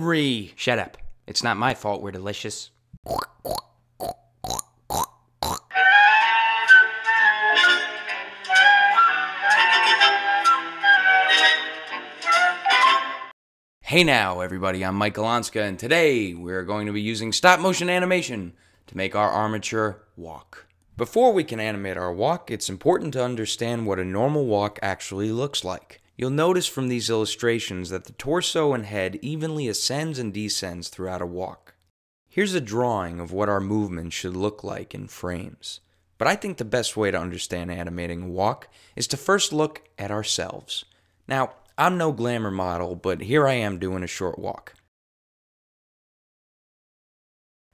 Henry! Shut up. It's not my fault we're delicious. Hey now, everybody, I'm Mike Galonska, and today we're going to be using stop-motion animation to make our armature walk. Before we can animate our walk, it's important to understand what a normal walk actually looks like. You'll notice from these illustrations that the torso and head evenly ascends and descends throughout a walk. Here's a drawing of what our movement should look like in frames. But I think the best way to understand animating a walk is to first look at ourselves. Now, I'm no glamour model, but here I am doing a short walk.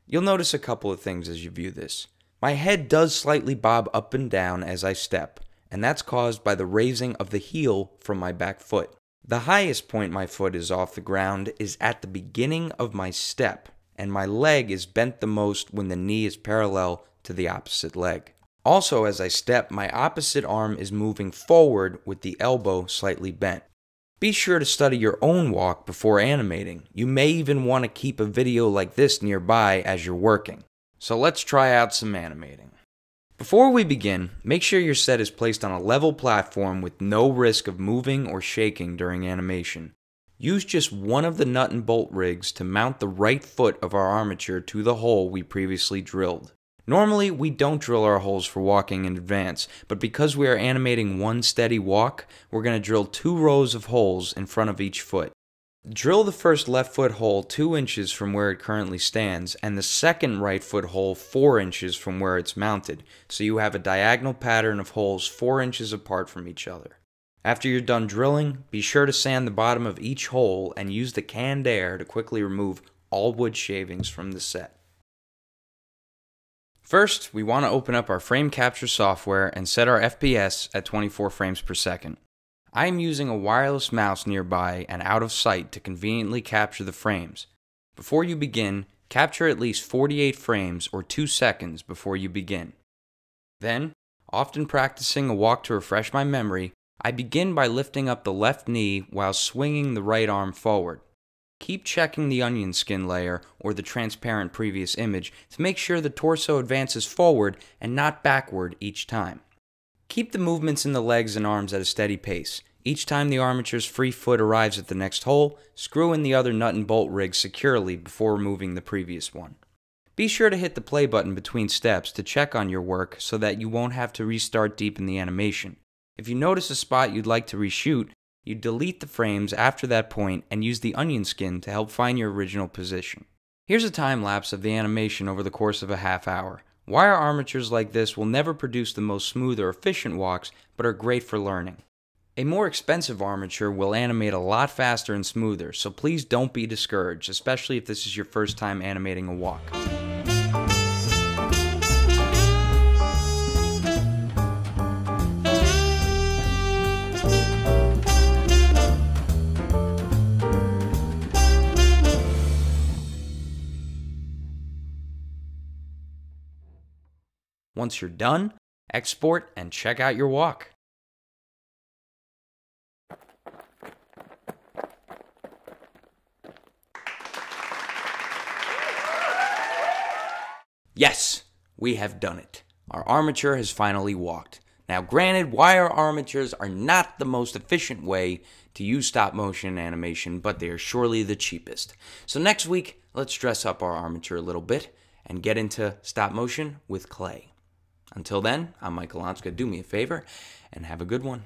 You'll notice a couple of things as you view this. My head does slightly bob up and down as I step, and that's caused by the raising of the heel from my back foot. The highest point my foot is off the ground is at the beginning of my step, and my leg is bent the most when the knee is parallel to the opposite leg. Also, as I step, my opposite arm is moving forward with the elbow slightly bent. Be sure to study your own walk before animating. You may even want to keep a video like this nearby as you're working. So let's try out some animating. Before we begin, make sure your set is placed on a level platform with no risk of moving or shaking during animation. Use just one of the nut and bolt rigs to mount the right foot of our armature to the hole we previously drilled. Normally, we don't drill our holes for walking in advance, but because we are animating one steady walk, we're going to drill 2 rows of holes in front of each foot. Drill the first left foot hole 2 inches from where it currently stands, and the second right foot hole 4 inches from where it's mounted, so you have a diagonal pattern of holes 4 inches apart from each other. After you're done drilling, be sure to sand the bottom of each hole and use the canned air to quickly remove all wood shavings from the set. First, we want to open up our frame capture software and set our FPS at 24 frames per second. I am using a wireless mouse nearby and out of sight to conveniently capture the frames. Before you begin, capture at least 48 frames or 2 seconds before you begin. Then, often practicing a walk to refresh my memory, I begin by lifting up the left knee while swinging the right arm forward. Keep checking the onion skin layer or the transparent previous image to make sure the torso advances forward and not backward each time. Keep the movements in the legs and arms at a steady pace. Each time the armature's free foot arrives at the next hole, screw in the other nut and bolt rig securely before removing the previous one. Be sure to hit the play button between steps to check on your work so that you won't have to restart deep in the animation. If you notice a spot you'd like to reshoot, you delete the frames after that point and use the onion skin to help find your original position. Here's a time lapse of the animation over the course of a half hour. Wire armatures like this will never produce the most smooth or efficient walks, but are great for learning. A more expensive armature will animate a lot faster and smoother, so please don't be discouraged, especially if this is your first time animating a walk. Once you're done, export and check out your walk. Yes, we have done it. Our armature has finally walked. Now granted, wire armatures are not the most efficient way to use stop motion animation, but they are surely the cheapest. So next week, let's dress up our armature a little bit and get into stop motion with clay. Until then, I'm Mike Galonska. Do me a favor and have a good one.